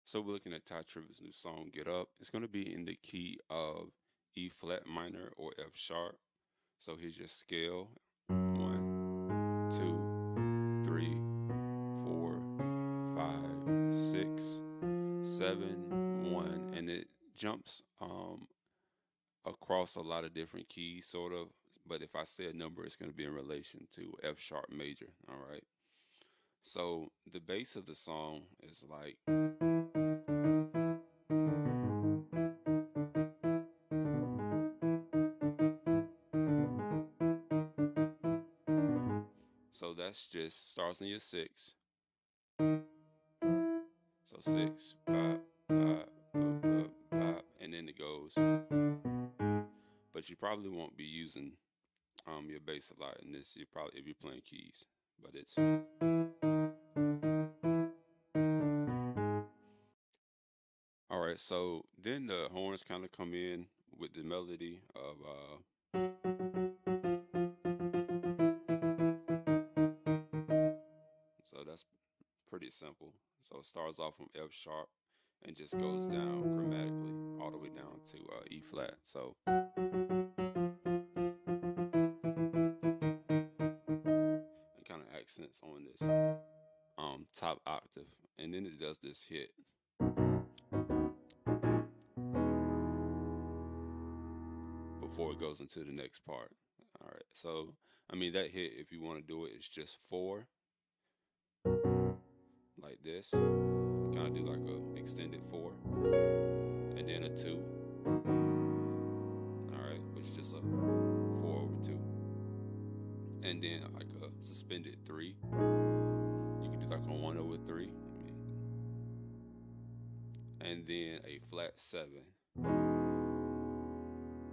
So we're looking at Tye Tribbett's new song, Get Up. It's going to be in the key of E flat minor or F sharp. So here's your scale: 1, 2, 3, 4, 5, 6, 7, 1, and it jumps across a lot of different keys, sort of. But if I say a number, it's going to be in relation to F sharp major. All right. So the bass of the song is like. So that's just starts in your six. So six, bop, bop, bop, bop, bop, and then it goes. But you probably won't be using your bass a lot in this. You probably if you're playing keys, but it's. All right. So then the horns kind of come in with the melody of. So that's pretty simple. So it starts off from F sharp and just goes down chromatically all the way down to E flat. So. And kind of accents on this top octave, and then it does this hit. Before it goes into the next part. All right, so I mean that hit, if you want to do it, it's just 4, like this. Kind of do like a extended 4, and then a 2. All right, which is just a 4/2, and then like a suspended 3. You can do like a 1/3. I mean, and then a flat 7.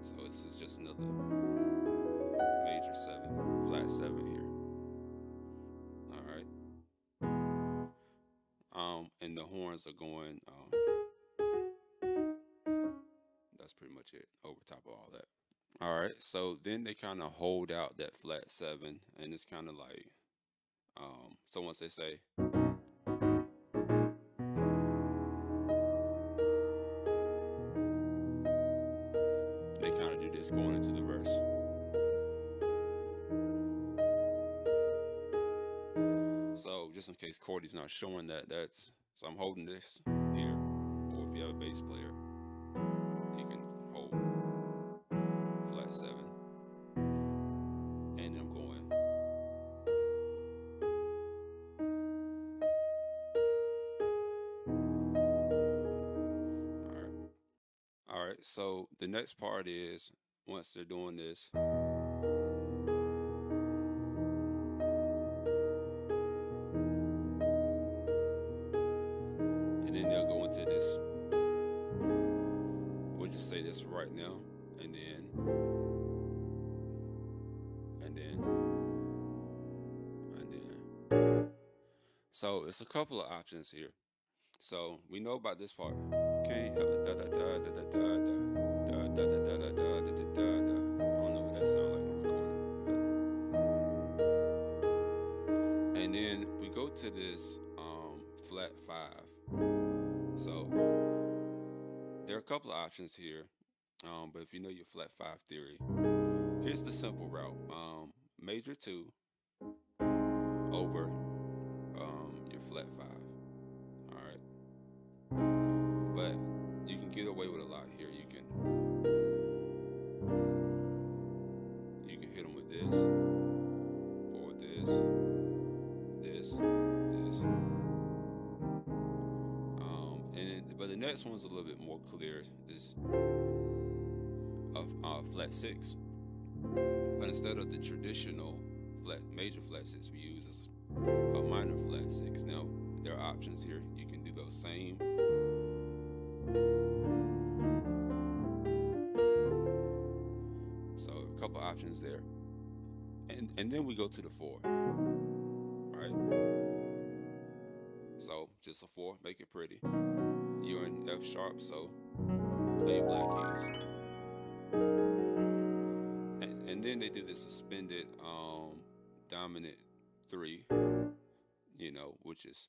So this is just another major 7, flat 7 here. All right. And the horns are going. That's pretty much it over top of all that. All right. So then they kind of hold out that flat 7, and it's kind of like. So once they say. They kind of do this going into the verse. So just in case Chordy's not showing that, that's so I'm holding this here, or if you have a bass player, you can hold flat 7, and I'm going. All right, all right. So the next part is once they're doing this. And then they'll go into this. We'll just say this right now, and then, and then, and then. So it's a couple of options here. So we know about this part. Can't help it, da da da da da da da da da da da da da da da da. I don't know what that sounds like on recording, but. And then we go to this flat 5. So there are a couple of options here, but if you know your flat 5 theory, here's the simple route: major 2 over your flat 5. All right, but you can get away with a lot here. You can hit them with this, or this, this. But the next one's a little bit more clear. Is a flat 6, but instead of the traditional major flat 6 we use, is a minor flat 6. Now there are options here. You can do those same. So a couple options there, and then we go to the 4. Right. So just a 4, make it pretty. You're in F sharp, so play your black keys. And then they do the suspended dominant 3, which is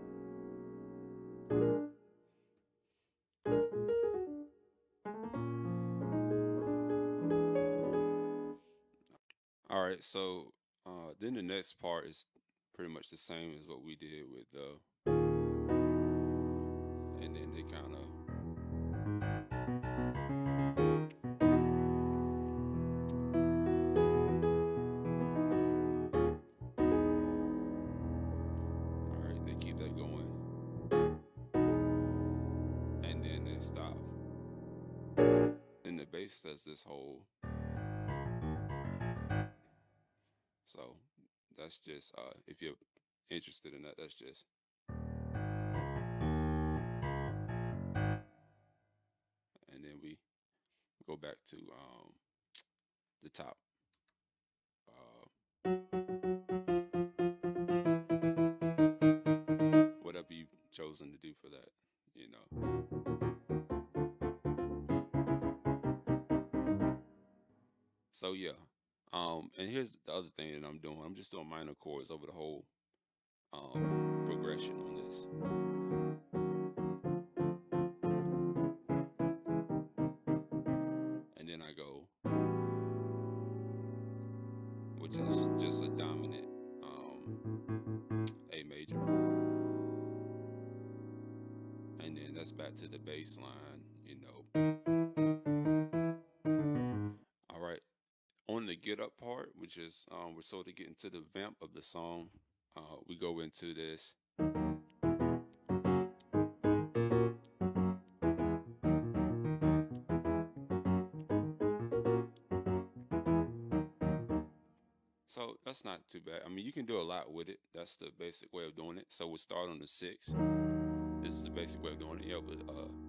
right, so then the next part is pretty much the same as what we did with and then they kind of all right, they keep that going, and then they stop. And the bass does this whole, so that's just if you're interested in that, that's just. And then we go back to the top. Whatever you've chosen to do for that, you know. So yeah, and here's the other thing that I'm doing. I'm just doing minor chords over the whole progression on this. And then I go, which is just a dominant A major. And then that's back to the bass line, you know. All right. On the get up part, which is we're sort of getting to the vamp of the song, we go into this. So that's not too bad. I mean, you can do a lot with it. That's the basic way of doing it. So we'll start on the 6. This is the basic way of doing it. Yeah, with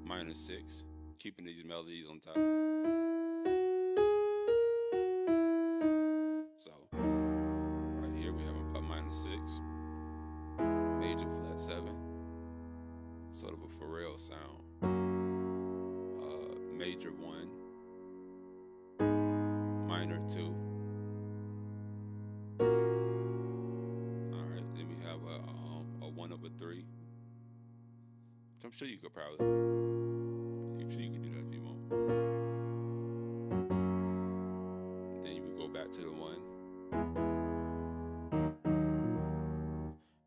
minor 6, keeping these melodies on top. So right here we have a minor 6, major flat 7, sort of a Pharrell sound. Major 1, minor 2. All right, then we have a 1/3. I'm sure you could probably. I'm sure you could do that if you want. Then you would go back to the 1.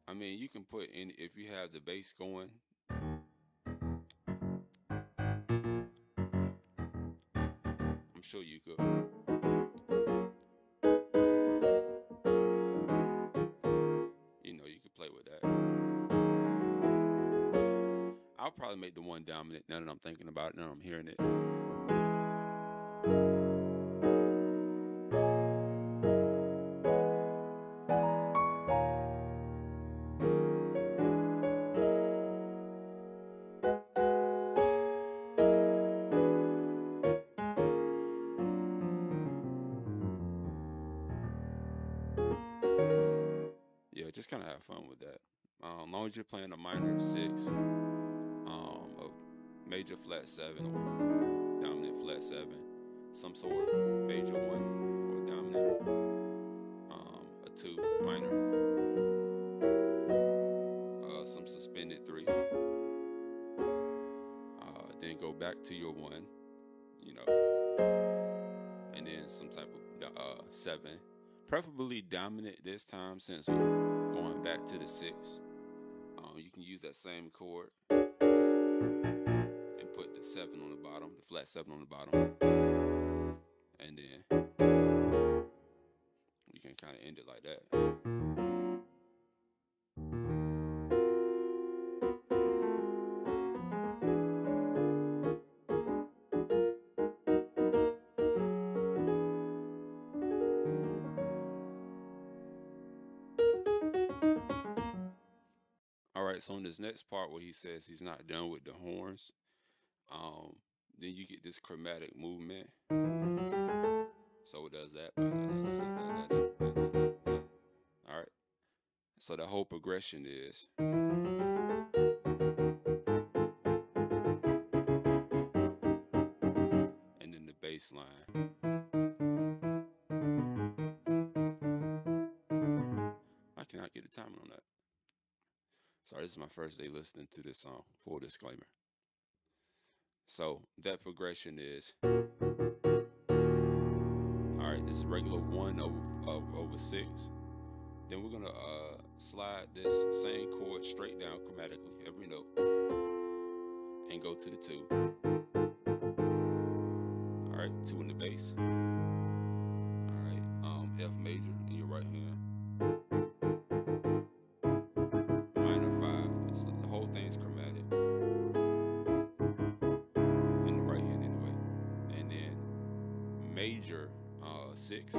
I mean, you can put in if you have the bass going. I'm sure you could. You know, you could play with that. I'll probably make the 1 dominant now that I'm thinking about it, now that I'm hearing it. Yeah, just kind of have fun with that. As long as you're playing a minor 6, a major flat 7 or dominant flat 7, some sort of major 1 or dominant, a 2 minor, some suspended 3, then go back to your 1, you know, and then some type of 7, preferably dominant this time since we're going back to the 6. You can use that same chord and put the 7 on the bottom, the flat 7 on the bottom, and then we can kind of end it like that. All right, so in this next part where he says he's not done with the horns, then you get this chromatic movement. So it does that. All right. So the whole progression is. And then the bass line. I cannot get a timing on that. Sorry, this is my first day listening to this song. Full disclaimer. So that progression is. All right, this is regular 1/6. Then we're gonna slide this same chord straight down chromatically, every note, and go to the 2. All right, 2 in the bass. All right, F major in your right hand. Minor 5. The whole thing's chromatic in the right hand anyway. And then major 6.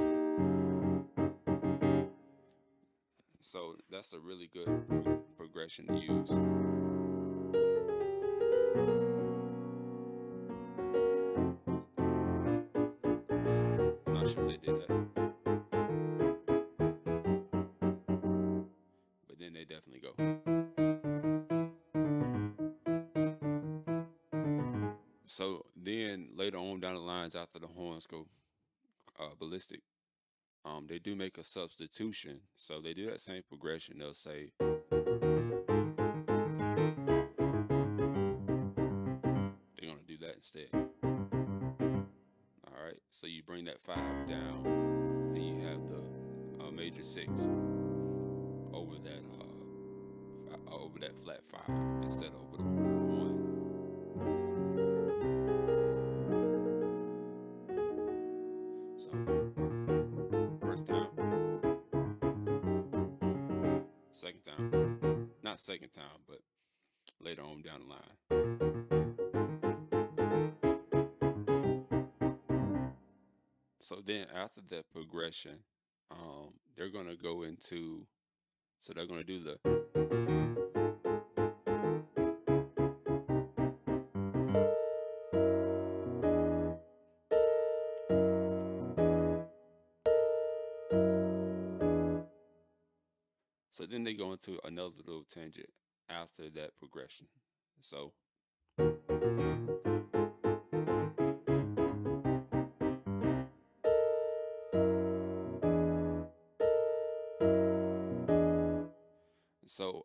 So that's a really good progression to use. Not sure if they did that, but then they definitely go. So then later on down the lines, after the horns go ballistic, they do make a substitution. So they do that same progression. They'll say, they're gonna do that instead. All right, so you bring that 5 down, and you have the major 6 over that flat 5 instead of over the 1. So first time, second time, not second time, but later on down the line. So then after that progression, they're gonna go into, so they're gonna do the, so then they go into another little tangent after that progression. So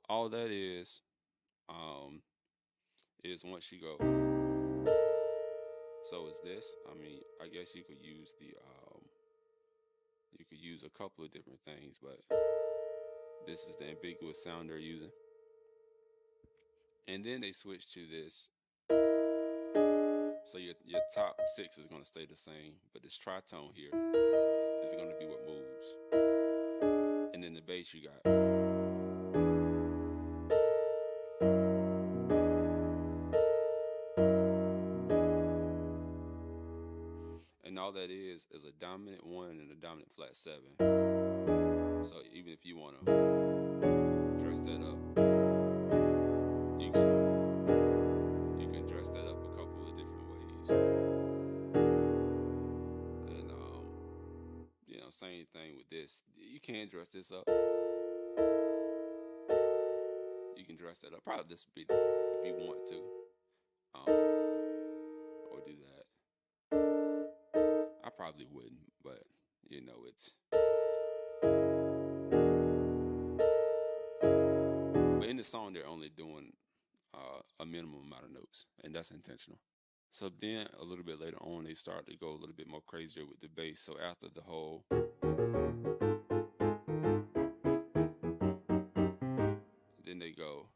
all that is once you go, so is this. I mean, I guess you could use a couple of different things, but this is the ambiguous sound they're using. And then they switch to this. So your top 6 is going to stay the same, but this tritone here is going to be what moves. And then the bass you got. And all that is a dominant 1 and a dominant flat 7. So even if you want to dress that up, you can dress that up a couple of different ways. And same thing with this. You can dress this up. You can dress that up. Probably this would be if you want to, or do that. I probably wouldn't, but it's. But in the song, they're only doing a minimum amount of notes, and that's intentional. So then a little bit later on, they start to go a little bit more crazier with the bass. So after the whole, then they go.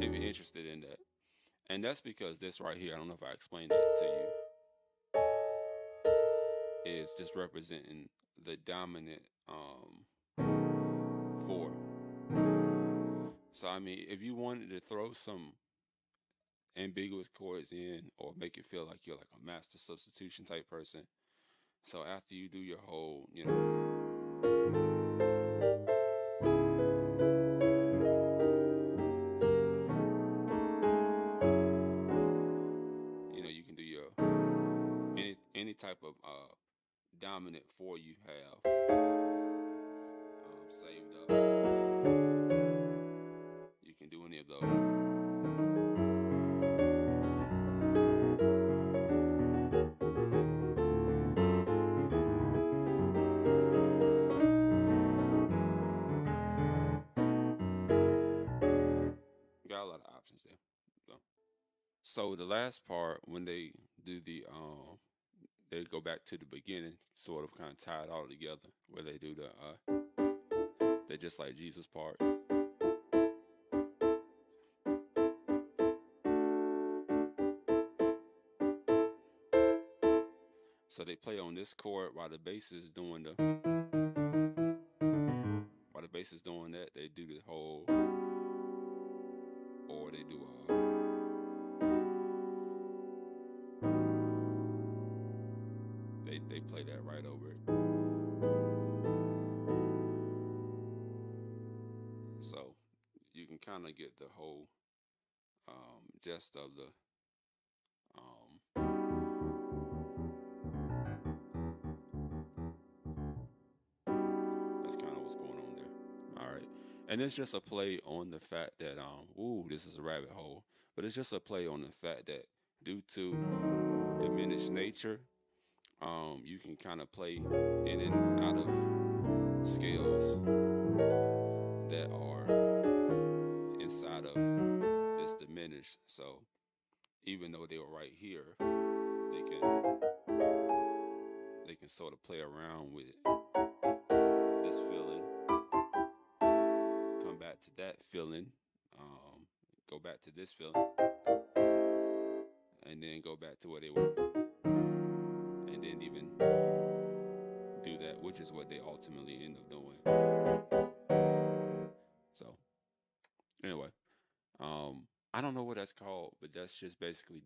If you're interested in that. And that's because this right here, I don't know if I explained that to you, is just representing the dominant 4. So I mean, if you wanted to throw some ambiguous chords in or make it feel like you're like a master substitution type person, so after you do your whole, you can do your any type of dominant 4 you have saved up. You can do any of those. options there. So the last part, when they do they go back to the beginning, sort of kind of tie it all together, where they do they just like Jesus part. So they play on this chord while the bass is doing that. They do the whole, or they do they play that right over it. So you can kind of get the whole gist of the that's kind of what's going on there. All right. And it's just a play on the fact that this is a rabbit hole. But it's just a play on the fact that due to diminished nature, you can kind of play in and out of scales that are inside of this diminished. So even though they were right here, they can sort of play around with this feeling, come back to that feeling, go back to this feeling, and then go back to where they were, and then even do that, which is what they ultimately end up doing. So anyway, I don't know what that's called, but that's just basically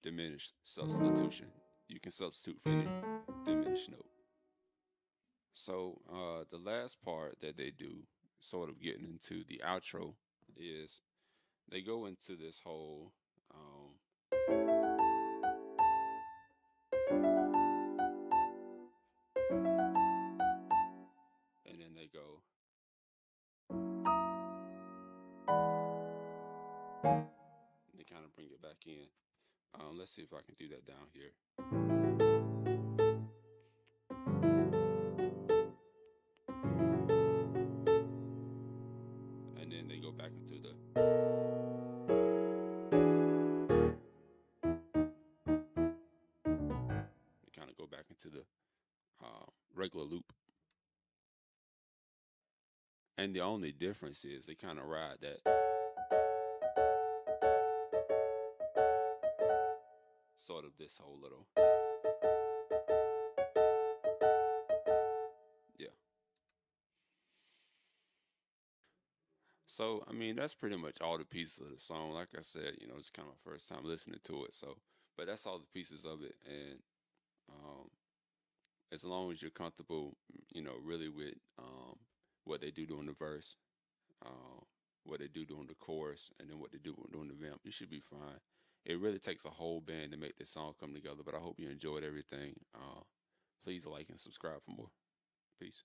diminished substitution. You can substitute for any diminished note. So the last part that they do, sort of getting into the outro, is they go into this whole and then they go and they kind of bring it back in. Let's see if I can do that down here. And then they go back into the kind of go back into the regular loop. And the only difference is they kind of ride that sort of this whole little, yeah. So, I mean, that's pretty much all the pieces of the song. Like I said, it's kind of my first time listening to it. So, but that's all the pieces of it. And as long as you're comfortable, really with what they do during the verse, what they do during the chorus, and then what they do during the vamp, you should be fine. It really takes a whole band to make this song come together, but I hope you enjoyed everything. Please like and subscribe for more. Peace.